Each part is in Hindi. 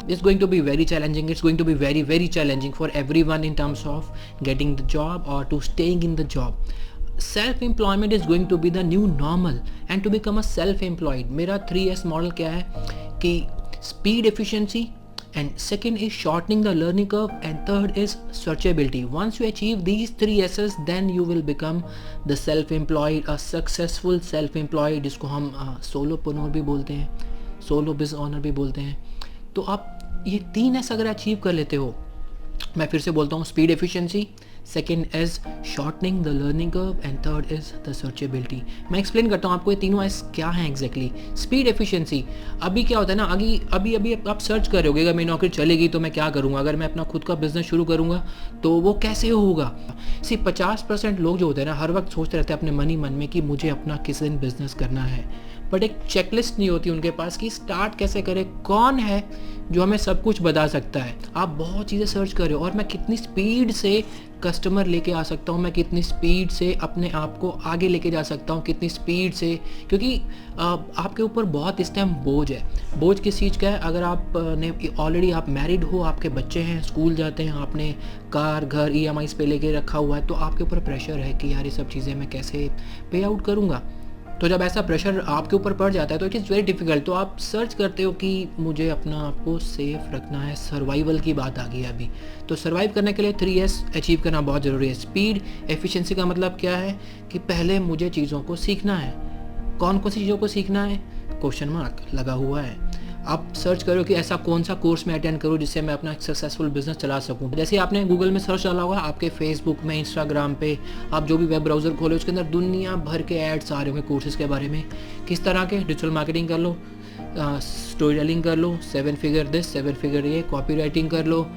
It's going to be very challenging. It's going to be very very challenging for everyone in terms of getting the job or to staying in the job. Self employment is going to be the new normal, and to become a self employed, मेरा 3S मॉडल क्या है कि speed efficiency, and second is shortening the learning curve, and third is searchability. Once you achieve these 3 S's, then you will become the self employed, a successful self employed, जिसको हम सोलोप्रेन्योर भी बोलते हैं, सोलो बिजनेस ओनर भी बोलते हैं. तो आप ये 3 S अगर अचीव कर लेते हो, मैं फिर से बोलता हूँ, speed efficiency, second is shortening the learning curve, and third is the searchability. मैं एक्सप्लेन करता हूँ आपको ये तीनों एस क्या हैं एग्जैक्टली. स्पीड एफिशिएंसी, अभी क्या होता है ना, अभी आप सर्च कर रहे होगे, अगर मेरी नौकरी चलेगी तो मैं क्या करूँगा, अगर मैं अपना खुद का बिजनेस शुरू करूँगा तो वो कैसे होगा. सिर्फ 50% लोग जो होते हैं ना, हर वक्त सोचते रहते हैं अपने मन ही मन में कि मुझे अपना किसी दिन बिजनेस करना है, बट एक चेकलिस्ट नहीं होती उनके पास कि स्टार्ट कैसे करें, कौन है जो हमें सब कुछ बता सकता है. आप बहुत चीज़ें सर्च कर रहे हो, और मैं कितनी स्पीड से कस्टमर लेके आ सकता हूँ, मैं कितनी स्पीड से अपने आप को आगे लेके जा सकता हूँ, कितनी स्पीड से, क्योंकि आपके ऊपर बहुत इस टाइम बोझ है. बोझ किस चीज़ का है, अगर आप ने ऑलरेडी आप मैरिड हो, आपके बच्चे हैं, स्कूल जाते हैं, आपने कार घर EMIs पे लेके रखा हुआ है, तो आपके ऊपर प्रेशर है कि यार ये सब चीज़ें मैं कैसे पे आउट करूँगा. तो जब ऐसा प्रेशर आपके ऊपर पड़ जाता है तो इट इज़ वेरी डिफ़िकल्ट. तो आप सर्च करते हो कि मुझे अपना आप को सेफ रखना है, सर्वाइवल की बात आ गई है अभी. तो सर्वाइव करने के लिए 3S अचीव करना बहुत ज़रूरी है. स्पीड एफिशिएंसी का मतलब क्या है कि पहले मुझे चीज़ों को सीखना है. कौन कौन सी चीज़ों को सीखना है, क्वेश्चन मार्क लगा हुआ है. आप सर्च करो कि ऐसा कौन सा कोर्स मैं अटेंड करूँ जिससे मैं अपना एक सक्सेसफुल बिजनेस चला सकूँ. जैसे आपने गूगल में सर्च डाला होगा, आपके फेसबुक में, इंस्टाग्राम पे, आप जो भी वेब ब्राउज़र खोले उसके अंदर दुनिया भर के एड्स आ रहे होंगे कोर्सेज़ के बारे में. किस तरह के, डिजिटल मार्केटिंग कर लो, स्टोरी टेलिंग कर लो, 7 फिगर दिस 7 फिगर ये, कॉपी राइटिंग कर लो,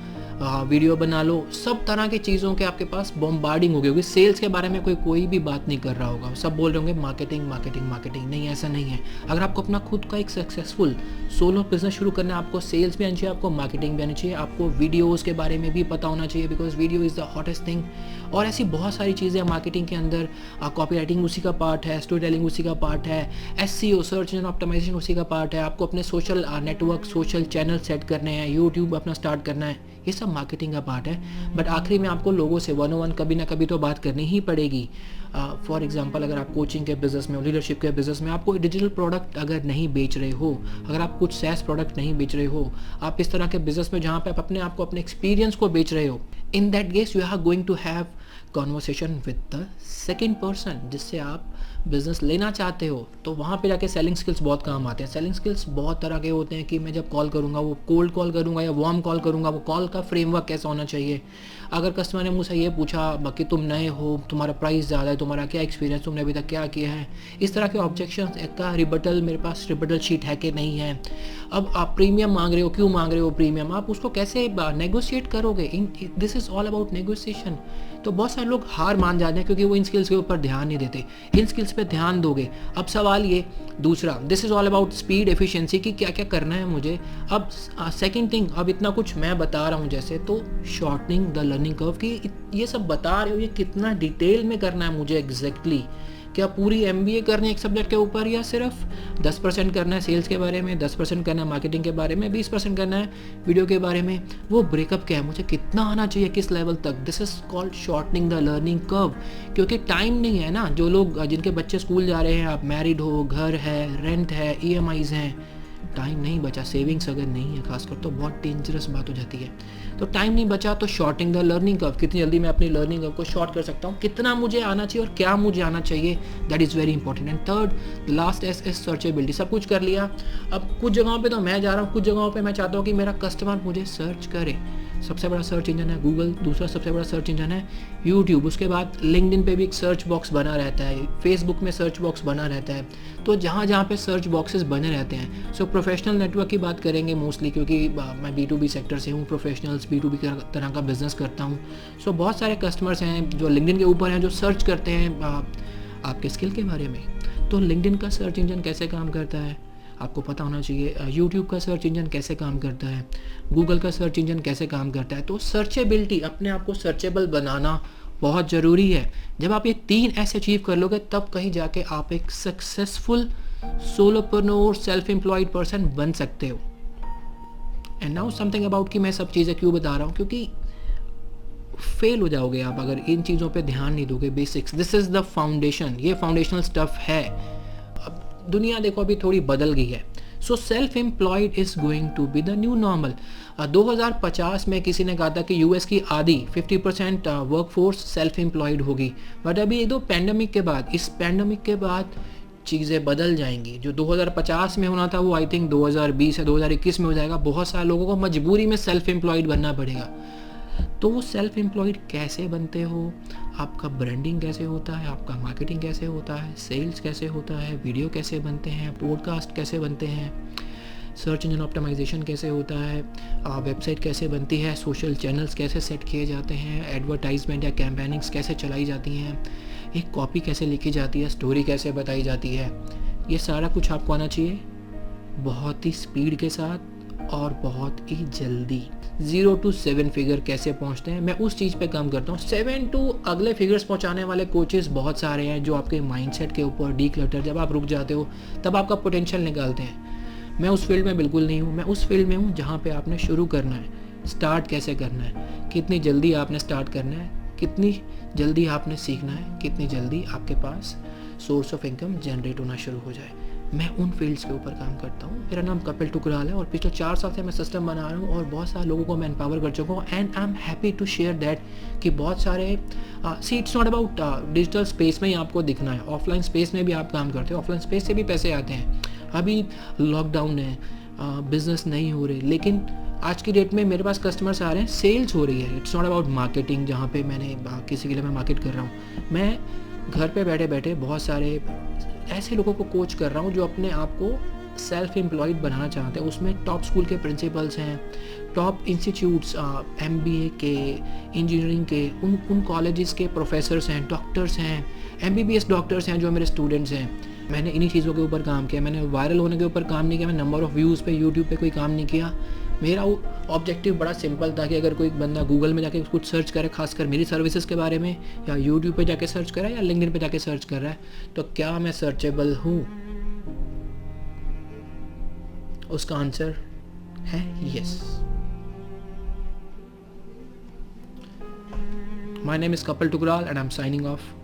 वीडियो बना लो, सब तरह की चीज़ों के आपके पास बॉम्बार्डिंग हो गई होगी. सेल्स के बारे में कोई भी बात नहीं कर रहा होगा, सब बोल रहे होंगे मार्केटिंग मार्केटिंग मार्केटिंग. नहीं, ऐसा नहीं है. अगर आपको अपना खुद का एक सक्सेसफुल सोलो बिजनेस शुरू करना है, आपको सेल्स भी आनी चाहिए, आपको मार्केटिंग भी आनी चाहिए, आपको वीडियोज़ के बारे में भी पता होना चाहिए, because video is the hottest thing. और ऐसी बहुत सारी चीज़ें मार्केटिंग के अंदर, कॉपी राइटिंग उसी का पार्ट है, स्टोरी टेलिंग उसी का पार्ट है, SEO सर्च इंजन ऑप्टिमाइजेशन उसी का पार्ट है. आपको अपने social network, social channel set करने हैं, यूट्यूब अपना स्टार्ट करना है, ये सब मार्केटिंग का पार्ट है. बट आखिरी में आपको लोगों से 1-on-1 कभी ना कभी तो बात करनी ही पड़ेगी. फॉर एग्जांपल, अगर आप कोचिंग के बिजनेस में, लीडरशिप के बिजनेस में, आप कोई डिजिटल प्रोडक्ट अगर नहीं बेच रहे हो, अगर आप कुछ SaaS प्रोडक्ट नहीं बेच रहे हो, आप इस तरह के बिजनेस में जहाँ पे आप अपने आप को, अपने एक्सपीरियंस को बेच रहे हो, in that case you are going to have conversation with the second person जिससे आप बिज़नेस लेना चाहते हो. तो वहाँ पे जाके सेलिंग स्किल्स बहुत काम आते हैं. सेलिंग स्किल्स बहुत तरह के होते हैं कि मैं जब कॉल करूँगा, वो कोल्ड कॉल करूँगा या वार्म कॉल करूँगा, वो कॉल का फ्रेमवर्क कैसा होना चाहिए. अगर कस्टमर ने मुझसे ये पूछा बाकी तुम नए हो, तुम्हारा प्राइस ज़्यादा है, तुम्हारा क्या एक्सपीरियंस, तुमने अभी तक क्या किया है, इस तरह के ऑब्जेक्शन का रिबटल, मेरे पास रिबटल शीट है कि नहीं है. अब आप प्रीमियम मांग रहे हो, क्यों मांग रहे हो प्रीमियम, आप उसको कैसे नेगोशिएट करोगे. This is all about negotiation. तो बहुत सारे लोग हार मान जाते हैं क्योंकि वो इन स्किल्स के ऊपर ध्यान नहीं देते. इन स्किल्स पे ध्यान दोगे. अब सवाल ये दूसरा, this is all about speed efficiency कि क्या क्या करना है मुझे. अब सेकंड थिंग, अब इतना कुछ मैं बता रहा हूँ जैसे, तो शॉर्टनिंग द लर्निंग कर्व कि ये सब बता रहे हो, ये कितना डिटेल में करना है मुझे एग्जैक्टली. क्या पूरी MBA करनी है एक सब्जेक्ट के ऊपर, या सिर्फ 10% करना है सेल्स के बारे में, 10% करना है मार्केटिंग के बारे में, 20% करना है वीडियो के बारे में. वो ब्रेकअप क्या है, मुझे कितना आना चाहिए, किस लेवल तक. This is called shortening the learning curve. क्योंकि टाइम नहीं है ना. जो लोग, जिनके बच्चे स्कूल जा रहे हैं, आप मैरिड हो, घर है, रेंट है, EMIs हैं, टाइम नहीं बचा, सेविंग्स अगर नहीं है खासकर, तो बहुत डेंजरस बात हो जाती है. तो टाइम नहीं बचा, तो शॉर्टिंग द लर्निंग कर्व, कितनी जल्दी मैं अपनी लर्निंग कर्व को शॉर्ट कर सकता हूँ, कितना मुझे आना चाहिए और क्या मुझे आना चाहिए, that is very important. And third, last S is searchability. सब कुछ कर लिया. अब कुछ जगहों पे तो मैं जा रहा हूँ, कुछ जगहों पे मैं चाहता हूँ कि मेरा कस्टमर मुझे सर्च करे. सबसे बड़ा सर्च इंजन है गूगल, दूसरा सबसे बड़ा सर्च इंजन है यूट्यूब. उसके बाद लिंक्डइन पे भी एक सर्च बॉक्स बना रहता है, फेसबुक में सर्च बॉक्स बना रहता है. तो जहाँ जहाँ पे सर्च बॉक्सेस बने रहते हैं. सो प्रोफेशनल नेटवर्क की बात करेंगे मोस्टली, क्योंकि मैं B2B सेक्टर से हूँ, प्रोफेशनल्स B2B तरह का बिजनेस करता हूँ. सो बहुत सारे कस्टमर्स हैं जो लिंक्डइन के ऊपर हैं, जो सर्च करते हैं आपके स्किल के बारे में. तो लिंक्डइन का सर्च इंजन कैसे काम करता है आपको पता होना चाहिए. यूट्यूब का सर्च इंजन कैसे काम करता है, गूगल का सर्च इंजन कैसे काम करता है. तो सर्चेबिलिटी, अपने आप को सर्चेबल बनाना बहुत ज़रूरी है. जब आप ये 3 अचीव कर लोगे, तब कहीं जाके आप एक successful solopreneur, self employed person बन सकते हो. एंड नाउ समथिंग अबाउट कि मैं सब चीज़ें क्यों बता रहा हूँ, क्योंकि फेल हो जाओगे आप अगर इन चीज़ों पे ध्यान नहीं दोगे. Basics, this is the foundation, ये फाउंडेशनल स्टफ है. अब दुनिया देखो अभी थोड़ी बदल गई है. So self employed is going to be the new normal. 2050 में किसी ने कहा था कि यूएस की आधी 50% वर्कफोर्स सेल्फ एम्प्लॉयड होगी. बट अभी दो पैंडमिक के बाद, इस पैंडमिक के बाद चीज़ें बदल जाएंगी. जो 2050 में होना था वो आई थिंक 2020 या 2021 में हो जाएगा. बहुत सारे लोगों को मजबूरी में सेल्फ एम्प्लॉयड बनना पड़ेगा. तो वो सेल्फ एम्प्लॉयड कैसे बनते हो, आपका ब्रांडिंग कैसे होता है, आपका मार्केटिंग कैसे होता है, सेल्स कैसे होता है, वीडियो कैसे बनते हैं, पॉडकास्ट कैसे बनते हैं, सर्च इंजन ऑप्टिमाइजेशन कैसे होता है, वेबसाइट कैसे बनती है, सोशल चैनल्स कैसे सेट किए जाते हैं, एडवर्टाइजमेंट या कैंपेनिंग्स कैसे चलाई जाती हैं, एक कॉपी कैसे लिखी जाती है, स्टोरी कैसे बताई जाती है, ये सारा कुछ आपको आना चाहिए बहुत ही स्पीड के साथ और बहुत ही जल्दी. 0 to 7 फिगर कैसे पहुंचते हैं, मैं उस चीज़ पे काम करता हूँ. 7 to अगले फिगर्स पहुंचाने वाले कोचेस बहुत सारे हैं जो आपके माइंडसेट के ऊपर डीक्लटर, जब आप रुक जाते हो तब आपका पोटेंशियल निकालते हैं. मैं उस फील्ड में बिल्कुल नहीं हूँ. मैं उस फील्ड में हूँ जहाँ पे आपने शुरू करना है. स्टार्ट कैसे करना है, कितनी जल्दी आपने स्टार्ट करना है, कितनी जल्दी आपने सीखना है, कितनी जल्दी आपके पास सोर्स ऑफ इनकम जनरेट होना शुरू हो जाए. मैं उन फील्ड्स के ऊपर काम करता हूँ. मेरा नाम कपिल टुकराल है और पिछले 4 साल से मैं सिस्टम बना रहा हूँ और बहुत सारे लोगों को मैं एम्पावर कर चुका हूँ. And I am happy to share that कि बहुत सारे see it's not about digital space में ही आपको दिखना है. ऑफलाइन स्पेस में भी आप काम करते हो, ऑफलाइन स्पेस से भी पैसे आते हैं. अभी लॉकडाउन है, बिजनेस नहीं हो रहे, लेकिन आज की डेट में मेरे पास कस्टमर्स आ रहे हैं, सेल्स हो रही है. इट्स नॉट अबाउट मार्केटिंग जहाँ पे मैंने किसी के लिए मैं मार्केट कर रहा हूँ. मैं घर पे बैठे बैठे बहुत सारे ऐसे लोगों को कोच कर रहा हूँ जो अपने आप को सेल्फ एम्प्लॉयड बनाना चाहते हैं. उसमें टॉप स्कूल के प्रिंसिपल्स हैं, टॉप इंस्टीट्यूट्स, MBA के, इंजीनियरिंग के, उन कॉलेजेस के प्रोफेसर्स हैं, डॉक्टर्स हैं, MBBS डॉक्टर्स हैं जो मेरे स्टूडेंट्स हैं. मैंने इन्हीं चीज़ों के ऊपर काम किया. मैंने वायरल होने के ऊपर काम नहीं किया. मैंने नंबर ऑफ़ व्यूज़ पे यूट्यूब पे कोई काम नहीं किया. मेरा ऑब्जेक्टिव बड़ा सिंपल था कि अगर कोई बंदा गूगल में जाके कुछ सर्च करे, खासकर मेरी सर्विसेज के बारे में, या यूट्यूब पे जाके सर्च करे या लिंक्डइन पे जाके सर्च कर रहा है, तो क्या मैं सर्चेबल हूँ? उसका आंसर है yes. My name is Kapil Tukral and I am signing off.